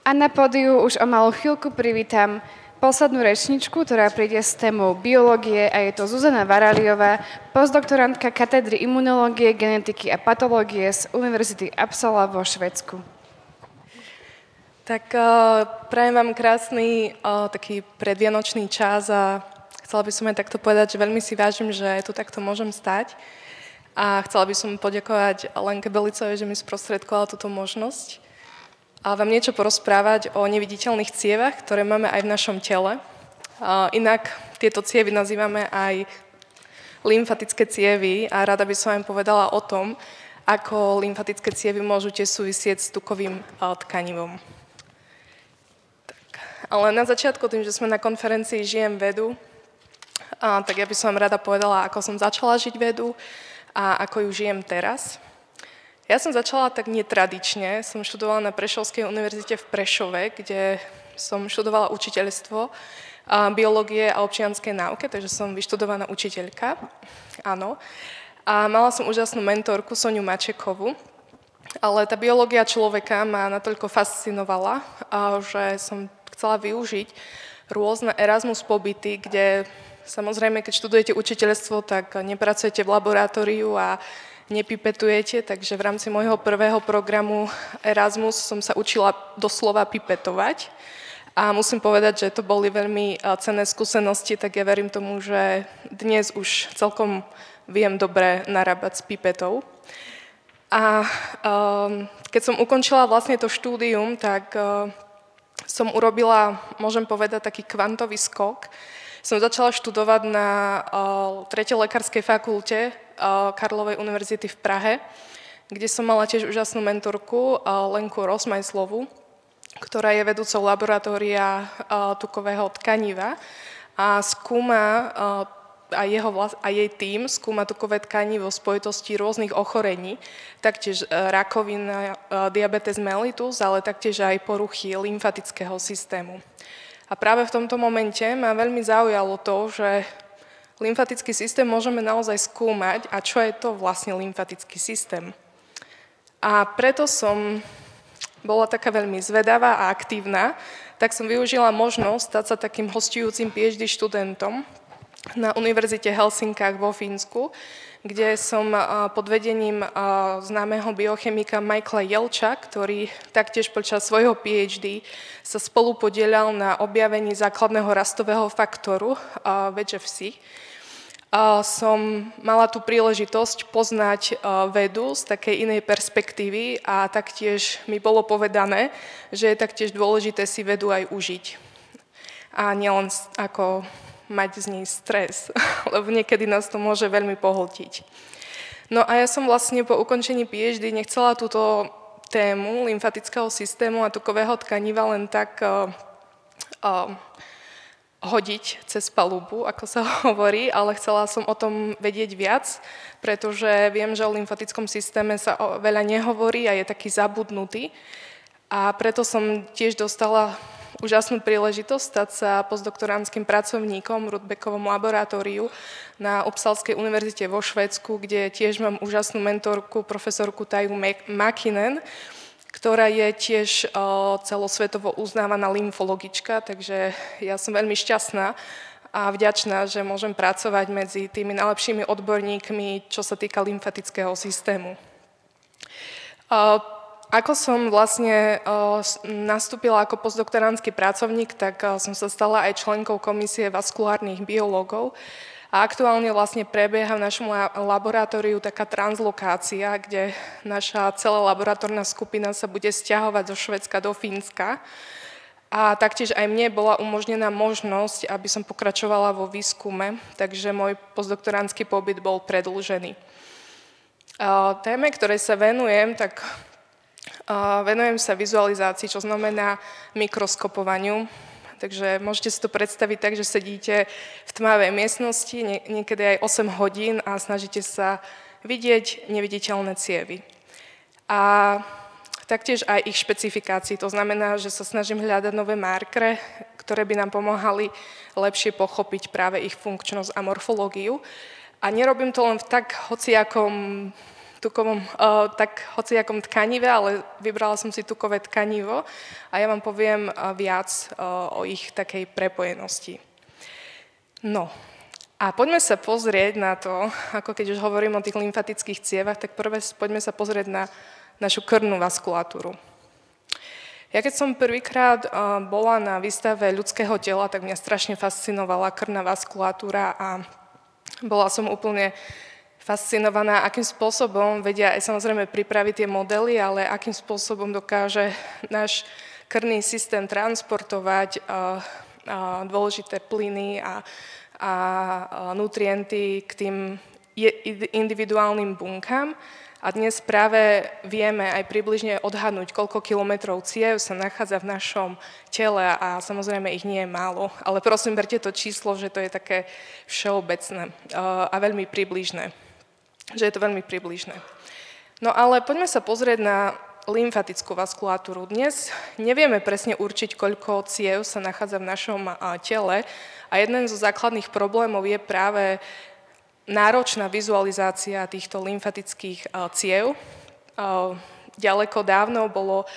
A na pódiu už o malú chvíľku privítam poslednú rečničku, ktorá príde s témou biológie a je to Zuzana Varaliová, postdoktorantka katedry imunológie, genetiky a patológie z Univerzity Uppsala vo Švédsku. Tak prajem vám krásny taký predvianočný čas a chcela by som aj takto povedať, že veľmi si vážim, že tu takto môžem stať. A chcela by som poďakovať Lenke Belicovej, že mi sprostredkovala túto možnosť a vám niečo porozprávať o neviditeľných cievach, ktoré máme aj v našom tele. Inak tieto cievy nazývame aj lymfatické cievy a rada by som vám povedala o tom, ako lymfatické cievy môžu tiež súvisieť s tukovým tkanivom. Ale na začiatku, tým, že sme na konferencii Žijem vedu, tak ja by som vám rada povedala, ako som začala žiť vedu a ako ju žijem teraz. Ja som začala tak netradične, som študovala na Prešovskej univerzite v Prešove, kde som študovala učiteľstvo, biológie a občianskej náuke, takže som vyštudovaná učiteľka, áno. A mala som úžasnú mentorku Soniu Mačekovú, ale tá biológia človeka ma natoľko fascinovala, že som chcela využiť rôzne Erasmus pobyty, kde samozrejme, keď študujete učiteľstvo, tak nepracujete v laboratóriu a nepipetujete, takže v rámci môjho prvého programu Erasmus som sa učila doslova pipetovať. A musím povedať, že to boli veľmi cenné skúsenosti, tak ja verím tomu, že dnes už celkom viem dobre narábať s pipetou. A keď som ukončila vlastne to štúdium, tak som urobila, môžem povedať, taký kvantový skok. Som začala študovať na 3. lekárskej fakulte Karlovej univerzity v Prahe, kde som mala tiež úžasnú mentorku Lenku Rosmajslovú, ktorá je vedúcou laboratória tukového tkaniva a skúma a jej tím skúma tukové tkanivo v spojitosti rôznych ochorení, taktiež rakovina, diabetes mellitus, ale taktiež aj poruchy lymfatického systému. A práve v tomto momente ma veľmi zaujalo to, že lymfatický systém môžeme naozaj skúmať a čo je to vlastne lymfatický systém. A preto som bola taká veľmi zvedavá a aktívna, tak som využila možnosť stať sa takým hosťujúcim PhD študentom na Univerzite Helsinkách vo Fínsku, kde som pod vedením známeho biochemika Michaela Jelča, ktorý taktiež počas svojho PhD sa spolupodieľal na objavení základného rastového faktoru VEGF-C, som mala tú príležitosť poznať vedu z takej inej perspektívy a taktiež mi bolo povedané, že je taktiež dôležité si vedu aj užiť. A nielen ako mať z nej stres, lebo niekedy nás to môže veľmi pohltiť. No a ja som vlastne po ukončení PhD nechcela túto tému lymfatického systému a tukového tkaniva len tak hodiť cez palubu, ako sa hovorí, ale chcela som o tom vedieť viac, pretože viem, že o lymfatickom systéme sa veľa nehovorí a je taký zabudnutý. A preto som tiež dostala úžasnú príležitosť stať sa postdoktorandským pracovníkom v Rudbeckovom laboratóriu na Uppsalskej univerzite vo Švédsku, kde tiež mám úžasnú mentorku, profesorku Taju Mäkinen, ktorá je tiež celosvetovo uznávaná lymfologička, takže ja som veľmi šťastná a vďačná, že môžem pracovať medzi tými najlepšími odborníkmi, čo sa týka lymfatického systému. Ako som vlastne nastúpila ako postdoktorandský pracovník, tak som sa stala aj členkou komisie vaskulárnych biológov a aktuálne vlastne prebieha v našom laboratóriu taká translokácia, kde naša celá laboratórna skupina sa bude sťahovať zo Švédska do Fínska. A taktiež aj mne bola umožnená možnosť, aby som pokračovala vo výskume, takže môj postdoktorandský pobyt bol predĺžený. Téme, ktorej sa venujem, tak venujem sa vizualizácii, čo znamená mikroskopovaniu. Takže môžete si to predstaviť tak, že sedíte v tmavej miestnosti, niekedy aj 8 hodín a snažíte sa vidieť neviditeľné cievy. A taktiež aj ich špecifikácii, to znamená, že sa snažím hľadať nové markere, ktoré by nám pomáhali lepšie pochopiť práve ich funkčnosť a morfológiu. A nerobím to len v tak hociakom tak hociakom tkanive, ale vybrala som si tukové tkanivo a ja vám poviem viac o ich takej prepojenosti. No, a poďme sa pozrieť na to, ako keď už hovorím o tých lymfatických cievach, tak prvé poďme sa pozrieť na našu krvnú vaskulatúru. Ja keď som prvýkrát bola na výstave ľudského tela, tak mňa strašne fascinovala krvná vaskulatúra a bola som úplne fascinovaná, akým spôsobom vedia aj samozrejme pripraviť tie modely, ale akým spôsobom dokáže náš krvný systém transportovať dôležité plyny a nutrienty k tým individuálnym bunkám. A dnes práve vieme aj približne odhadnúť, koľko kilometrov ciev sa nachádza v našom tele a samozrejme ich nie je málo. Ale prosím, berte to číslo, že to je také všeobecné a veľmi približné. Že je to veľmi približné. No ale poďme sa pozrieť na lymfatickú vaskulatúru. Dnes nevieme presne určiť, koľko ciev sa nachádza v našom tele a jeden zo základných problémov je práve náročná vizualizácia týchto lymfatických ciev. Ďaleko dávno bolo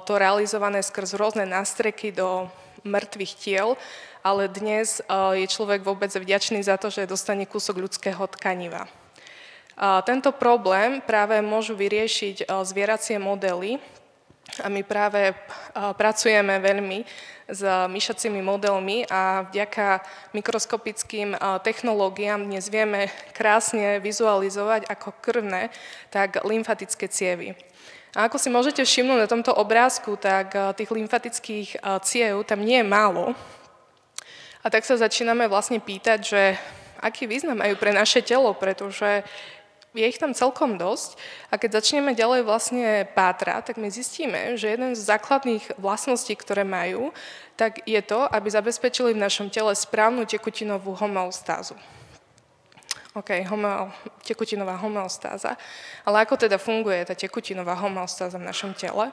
to realizované skrz rôzne nástreky do mŕtvych tiel, ale dnes je človek vôbec vďačný za to, že dostane kúsok ľudského tkaniva. Tento problém práve môžu vyriešiť zvieracie modely a my práve pracujeme veľmi s myšacími modelmi a vďaka mikroskopickým technológiám dnes vieme krásne vizualizovať ako krvné, tak lymfatické cievy. A ako si môžete všimnúť na tomto obrázku, tak tých lymfatických ciev tam nie je málo. A tak sa začíname vlastne pýtať, že aký význam majú pre naše telo, pretože je ich tam celkom dosť a keď začneme ďalej vlastne pátrať, tak my zistíme, že jeden z základných vlastností, ktoré majú, tak je to, aby zabezpečili v našom tele správnu tekutinovú homeostázu. Tekutinová homeostáza. Ale ako teda funguje tá tekutinová homeostáza v našom tele?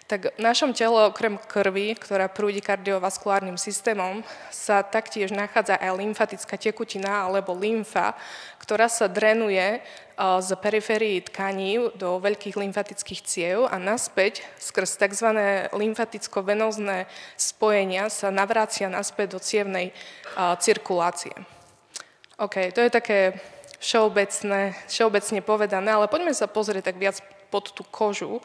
Tak v našom tele okrem krvi, ktorá prúdi kardiovaskulárnym systémom, sa taktiež nachádza aj lymfatická tekutina alebo lymfa, ktorá sa drenuje z periférií tkaní do veľkých lymfatických ciev a naspäť skrz tzv. Lymfaticko-venózne spojenia sa navrácia naspäť do cievnej cirkulácie. To je také všeobecne povedané, ale poďme sa pozrieť tak viac pod tú kožu.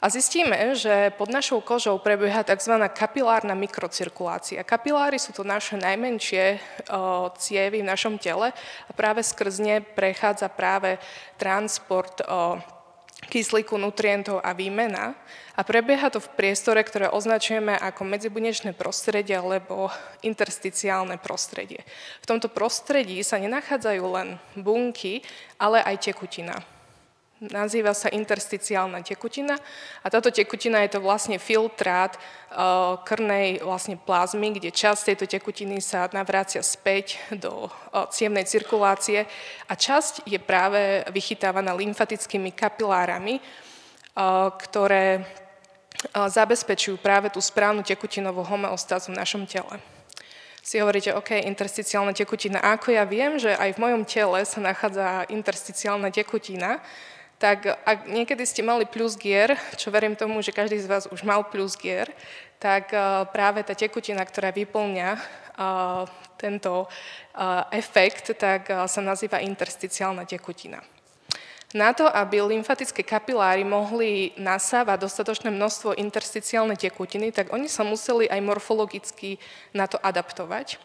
A zistíme, že pod našou kožou prebieha tzv. Kapilárna mikrocirkulácia. Kapiláry sú to naše najmenšie cievy v našom tele a práve skrz ne prechádza práve transport kyslíku, nutrientov a výmena. A prebieha to v priestore, ktoré označujeme ako medzibunečné prostredie alebo intersticiálne prostredie. V tomto prostredí sa nenachádzajú len bunky, ale aj tekutina. Nazýva sa intersticiálna tekutina a táto tekutina je to vlastne filtrát krvnej vlastne plazmy, kde časť tejto tekutiny sa navrácia späť do cievnej cirkulácie a časť je práve vychytávaná lymfatickými kapilárami, ktoré zabezpečujú práve tú správnu tekutinovú homeostázu v našom tele. Si hovoríte, intersticiálna tekutina. A ako ja viem, že aj v mojom tele sa nachádza intersticiálna tekutina, tak ak niekedy ste mali plusgier, čo verím tomu, že každý z vás už mal plusgier, tak práve tá tekutina, ktorá vyplňa tento efekt, tak sa nazýva intersticiálna tekutina. Na to, aby lymfatické kapiláry mohli nasávať dostatočné množstvo intersticiálnej tekutiny, tak oni sa museli aj morfologicky na to adaptovať.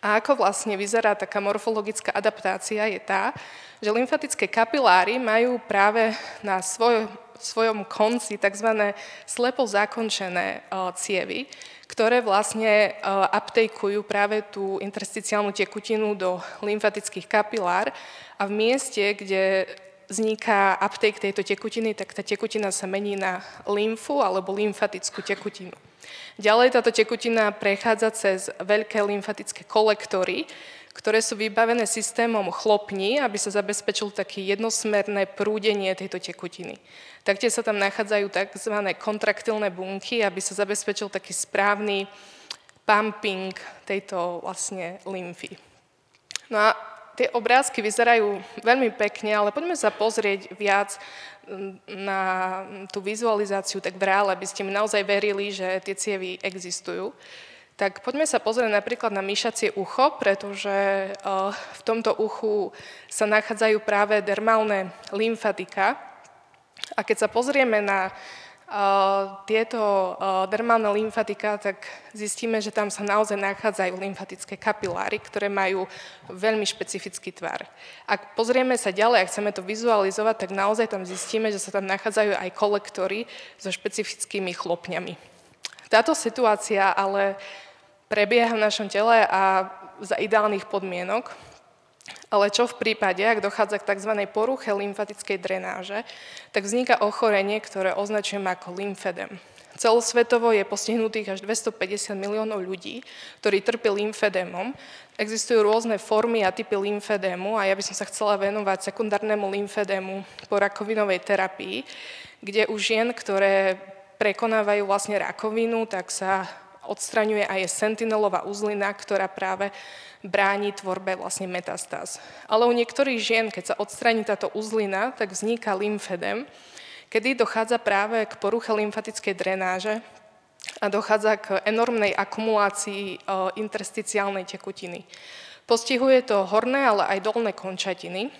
A ako vlastne vyzerá taká morfologická adaptácia je tá, že lymfatické kapiláry majú práve na svojom konci tzv. Slepo zakončené cievy, ktoré vlastne uptakeujú práve tú intersticiálnu tekutinu do lymfatických kapilár a v mieste, kde vzniká uptake tejto tekutiny, tak tá tekutina sa mení na lymfu alebo lymfatickú tekutinu. Ďalej táto tekutina prechádza cez veľké lymfatické kolektory, ktoré sú vybavené systémom chlopní, aby sa zabezpečilo také jednosmerné prúdenie tejto tekutiny. Taktiež sa tam nachádzajú tzv. Kontraktilné bunky, aby sa zabezpečil taký správny pumping tejto vlastne lymfy. No a Tie obrázky vyzerajú veľmi pekne, ale poďme sa pozrieť viac na tú vizualizáciu tak v reále, aby ste mi naozaj verili, že tie cievy existujú. Tak poďme sa pozrieť napríklad na myšacie ucho, pretože v tomto uchu sa nachádzajú práve dermálne lymfatika. A keď sa pozrieme na tieto dermálne lymfatika, tak zistíme, že tam sa naozaj nachádzajú lymfatické kapiláry, ktoré majú veľmi špecifický tvar. Ak pozrieme sa ďalej a chceme to vizualizovať, tak naozaj tam zistíme, že sa tam nachádzajú aj kolektory so špecifickými chlopňami. Táto situácia ale prebieha v našom tele a za ideálnych podmienok. Ale čo v prípade, ak dochádza k tzv. Poruche lymfatickej drenáže, tak vzniká ochorenie, ktoré označujeme ako lymfedem. Celosvetovo je postihnutých až 250 miliónov ľudí, ktorí trpia lymfedémom. Existujú rôzne formy a typy lymfedému a ja by som sa chcela venovať sekundárnemu lymfedému po rakovinovej terapii, kde u žien, ktoré prekonávajú vlastne rakovinu, tak sa odstraňuje aj sentinelová uzlina, ktorá práve bráni tvorbe vlastne metastáz. Ale u niektorých žien, keď sa odstraní táto uzlina, tak vzniká lymfedem, kedy dochádza práve k poruche lymfatickej drenáže a dochádza k enormnej akumulácii intersticiálnej tekutiny. Postihuje to horné, ale aj dolné končatiny.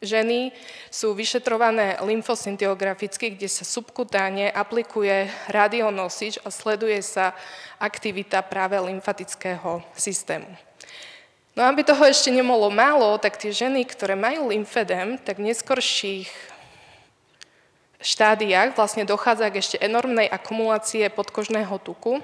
Ženy sú vyšetrované lymfoscintilograficky, kde sa subkutáne aplikuje radionosič a sleduje sa aktivita práve lymfatického systému. No aby toho ešte nebolo málo, tak tie ženy, ktoré majú lymfedém, tak v neskorších štádiách vlastne dochádza k ešte enormnej akumulácie podkožného tuku.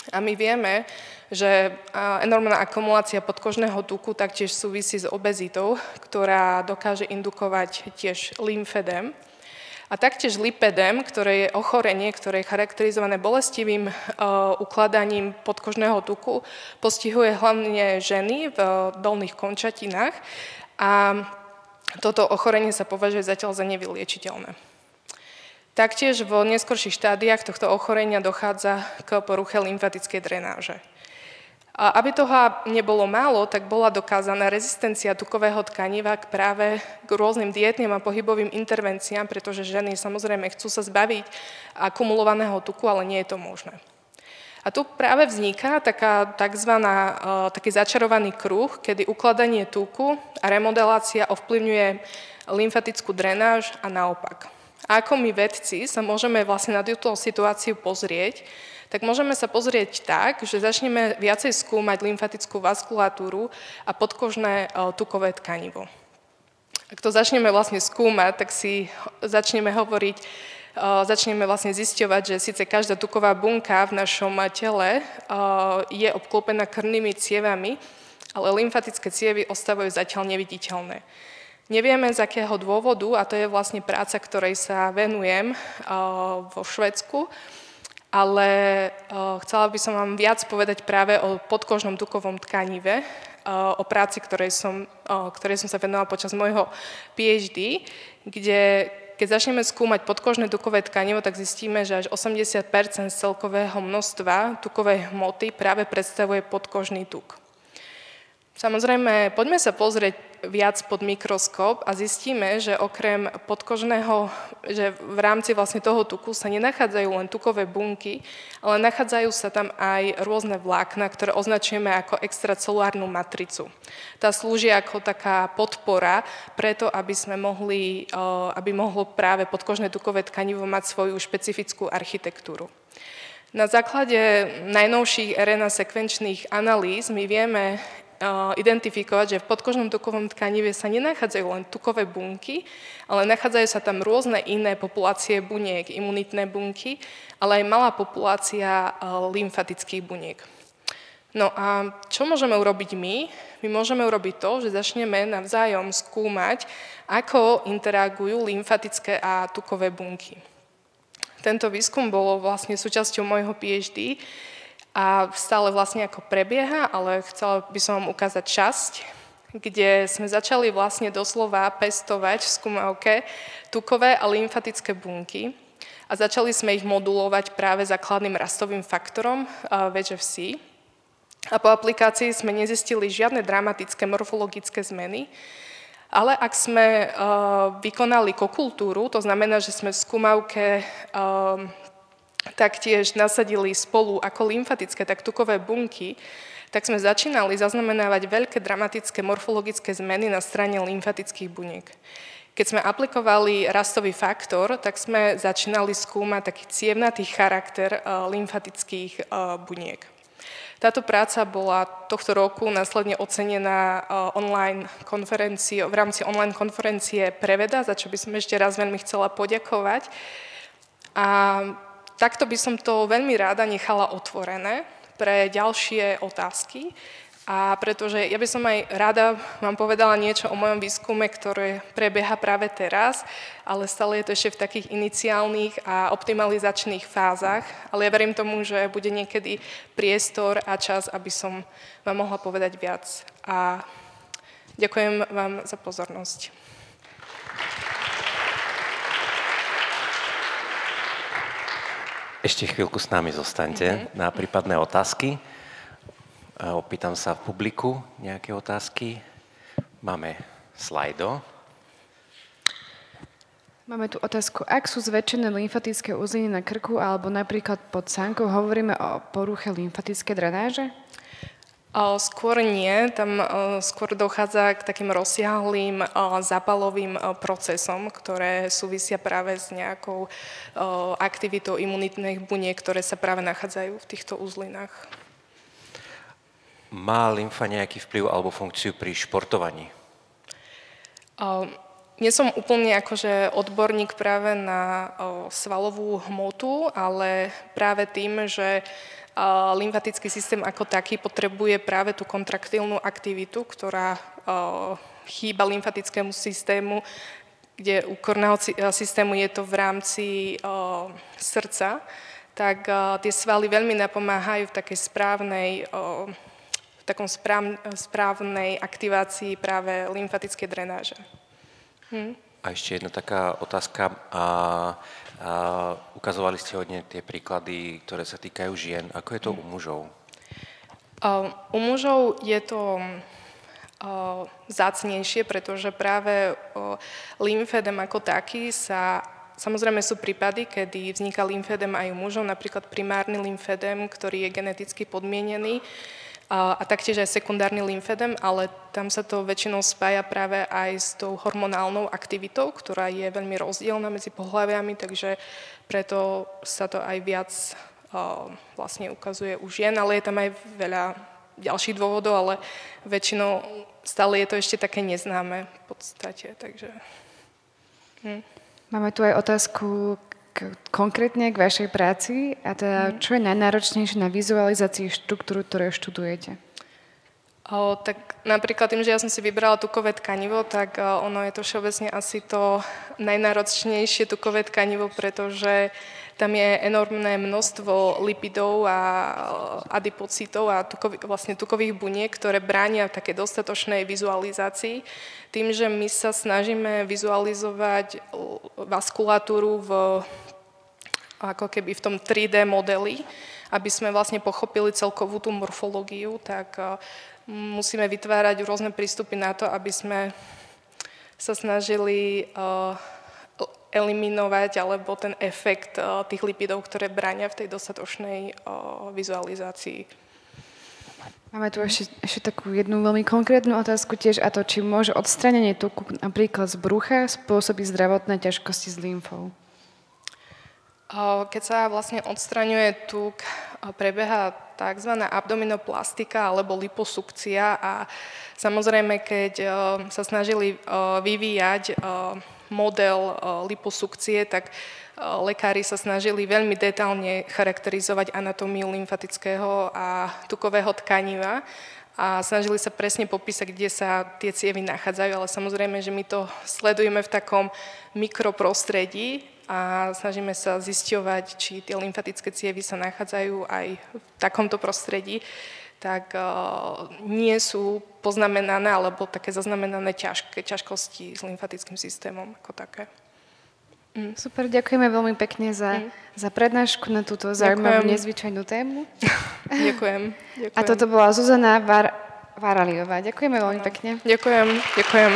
A my vieme, že enormná akumulácia podkožného tuku taktiež súvisí s obezitou, ktorá dokáže indukovať tiež lymfedém. A taktiež lipedém, ktoré je ochorenie, ktoré je charakterizované bolestivým ukladaním podkožného tuku, postihuje hlavne ženy v dolných končatinách a toto ochorenie sa považuje zatiaľ za nevyliečiteľné. Taktiež v neskorších štádiách tohto ochorenia dochádza k poruche lymfatickej drenáže. A aby toho nebolo málo, tak bola dokázaná rezistencia tukového tkaniva práve k rôznym dietným a pohybovým intervenciám, pretože ženy samozrejme chcú sa zbaviť akumulovaného tuku, ale nie je to možné. A tu práve vzniká taký začarovaný kruh, kedy ukladanie tuku a remodelácia ovplyvňuje lymfatickú drenáž a naopak. A ako my vedci sa môžeme vlastne na túto situáciu pozrieť, tak môžeme sa pozrieť tak, že začneme viacej skúmať lymfatickú vaskulatúru a podkožné tukové tkanivo. Ak to začneme vlastne skúmať, tak si začneme vlastne zisťovať, že síce každá tuková bunka v našom tele je obklopená krvnými cievami, ale lymfatické cievy ostávajú zatiaľ neviditeľné. Nevieme z akého dôvodu, a to je vlastne práca, ktorej sa venujem vo Švédsku, ale chcela by som vám viac povedať práve o podkožnom tukovom tkanive, o práci, ktorej som sa venovala počas môjho PhD, kde keď začneme skúmať podkožné tukové tkanivo, tak zistíme, že až 80% z celkového množstva tukovej hmoty práve predstavuje podkožný tuk. Samozrejme, poďme sa pozrieť viac pod mikroskop a zistíme, že okrem podkožného, že v rámci vlastne toho tuku sa nenachádzajú len tukové bunky, ale nachádzajú sa tam aj rôzne vlákna, ktoré označujeme ako extracelulárnu matricu. Tá slúži ako taká podpora preto, aby mohlo práve podkožné tukové tkanivo mať svoju špecifickú architektúru. Na základe najnovších RNA sekvenčných analýz my vieme identifikovať, že v podkožnom tukovom tkanive sa nenachádzajú len tukové bunky, ale nachádzajú sa tam rôzne iné populácie buniek, imunitné bunky, ale aj malá populácia lymfatických buniek. No a čo môžeme urobiť my? My môžeme urobiť to, že začneme navzájom skúmať, ako interagujú lymfatické a tukové bunky. Tento výskum bol vlastne súčasťou môjho PhD, a stále vlastne ako prebieha, ale chcela by som vám ukázať časť, kde sme začali vlastne doslova pestovať v skúmavke tukové a lymfatické bunky a začali sme ich modulovať práve základným rastovým faktorom VEGF-C. A po aplikácii sme nezistili žiadne dramatické morfologické zmeny, ale ak sme vykonali kokultúru, to znamená, že sme v skúmavke taktiež nasadili spolu ako lymfatické, tak tukové bunky, tak sme začínali zaznamenávať veľké dramatické morfologické zmeny na strane lymfatických buniek. Keď sme aplikovali rastový faktor, tak sme začínali skúmať taký cievnatý charakter lymfatických buniek. Táto práca bola tohto roku následne ocenená v rámci online konferencie Preveda, za čo by som ešte raz veľmi chcela poďakovať. A takto by som to veľmi ráda nechala otvorené pre ďalšie otázky. A pretože ja by som aj rada vám povedala niečo o mojom výskume, ktoré prebieha práve teraz, ale stále je to ešte v takých iniciálnych a optimalizačných fázach. Ale ja verím tomu, že bude niekedy priestor a čas, aby som vám mohla povedať viac. A ďakujem vám za pozornosť. Ešte chvíľku s nami zostaňte na prípadné otázky. Opýtam sa v publiku nejaké otázky. Máme slajdo. Máme tu otázku. Ak sú zväčšené lymfatické uzliny na krku alebo napríklad pod sánkou, hovoríme o poruche lymfatickej drenáže? Skôr nie. Tam skôr dochádza k takým rozsiahlým zápalovým procesom, ktoré súvisia práve s nejakou aktivitou imunitných buniek, ktoré sa práve nachádzajú v týchto uzlinách. Má lymfa nejaký vplyv alebo funkciu pri športovaní? Nie som úplne akože odborník práve na svalovú hmotu, ale práve tým, že lymfatický systém ako taký potrebuje práve tú kontraktilnú aktivitu, ktorá chýba lymfatickému systému, kde u korného systému je to v rámci srdca, tak tie svaly veľmi napomáhajú v takej správnej aktivácii práve lymfatickej drenáže. A ešte jedna taká otázka. Ukazovali ste hodne tie príklady, ktoré sa týkajú žien. Ako je to u mužov? U mužov je to vzácnejšie, pretože práve lymfédem ako taký samozrejme sú prípady, kedy vzniká lymfédem aj u mužov, napríklad primárny lymfédem, ktorý je geneticky podmienený, a taktiež aj sekundárny lymfédem, ale tam sa to väčšinou spája práve aj s tou hormonálnou aktivitou, ktorá je veľmi rozdielna medzi pohlaviami, takže preto sa to aj viac vlastne ukazuje u žien, ale je tam aj veľa ďalších dôvodov, ale väčšinou stále je to ešte také neznáme v podstate, takže... Máme tu aj otázku konkrétne k vašej práci, a teda čo je najnáročnejšie na vizualizácii štruktúru, ktoré študujete? Tak napríklad tým, že ja som si vybrala tukové tkanivo, tak ono je to všeobecne asi to najnáročnejšie tukové tkanivo, pretože tam je enormné množstvo lipidov a adipocitov a tukových buniek, ktoré bránia v takej dostatočnej vizualizácii. Tým, že my sa snažíme vizualizovať vaskulatúru ako keby v tom 3D modeli, aby sme vlastne pochopili celkovú tú morfológiu, tak musíme vytvárať rôzne prístupy na to, aby sme sa snažili eliminovať alebo ten efekt tých lipidov, ktoré bránia v tej dostatočnej vizualizácii. Máme tu ešte takú jednu veľmi konkrétnu otázku tiež, a to, či môže odstránenie tuku napríklad z brucha spôsobiť zdravotné ťažkosti s lymfou. Keď sa vlastne odstraňuje tuk, prebieha tzv. Abdominoplastika alebo liposukcia a samozrejme, keď sa snažili vyvíjať model liposukcie, tak lekári sa snažili veľmi detailne charakterizovať anatómiu lymfatického a tukového tkaniva a snažili sa presne popísať, kde sa tie cievy nachádzajú, ale samozrejme, že my to sledujeme v takom mikroprostredí a snažíme sa zisťovať, či tie lymfatické cievy sa nachádzajú aj v takomto prostredí, tak nie sú poznamenané alebo také zaznamenané ťažkosti s lymfatickým systémom ako také. Super, ďakujeme veľmi pekne za prednášku na túto zaujímavú, nezvyčajnú tému. Ďakujem. A toto bola Zuzana Varaliová. Ďakujeme veľmi pekne. Ďakujem.